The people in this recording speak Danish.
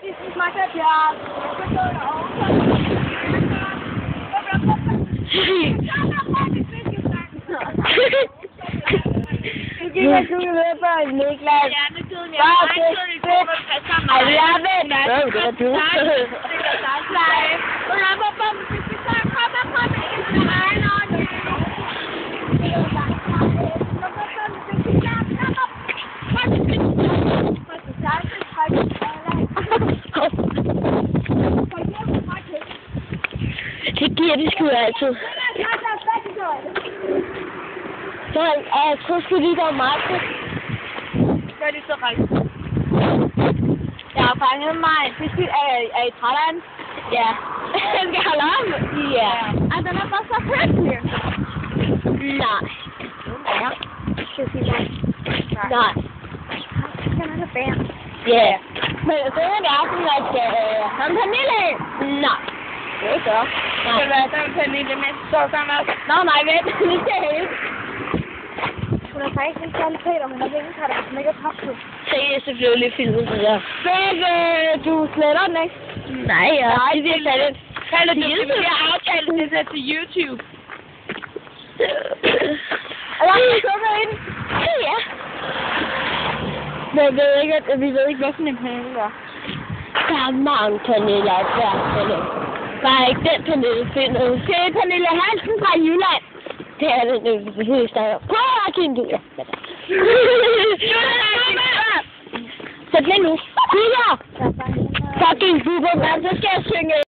This is my backyard. Nu gik jeg kun med på en Niklas. Ja, nu gider jeg bare Ej, jeg ved det. Det var du. Det giver de sgu altid. Så jeg tror sgu lige, der var meget til. Gør det så rigtigt. Jeg har fanget mig en fisk. Er I træt af den? Ja. Den skal holde om. Ja. Ej, den er bare så hyggelig. Nej. Ja. Skal jeg sige nej? Nej. Den er da bær. Ja. Men så er det aften, at ham Pernille. Nej. Det er så. Nej. Det var den Pernille med sukkerne. Nå, nej, vent. Det skal jeg ikke. Hun er faktisk ikke særlig pæt, og hun har penge til det, som ikke er topklub. Se, jeg selvfølgelig filmet det der. Begge, du sletter den, ikke? Nej, ja. Nej, det er virkelig lidt. Kalder du det, vi har aftalt det der til YouTube? Er der ikke sukker i den? Ja. Men vi ved ikke, hvad for en panel der er. Der er mange paneller i hver panel. Bare ikke den Pernille finder. Det er Pernille Hansen fra Jylland. Det er det højeste her. Prøv at give en du. Så det nu. Kigger! Fucking super, man. Så skal jeg synge.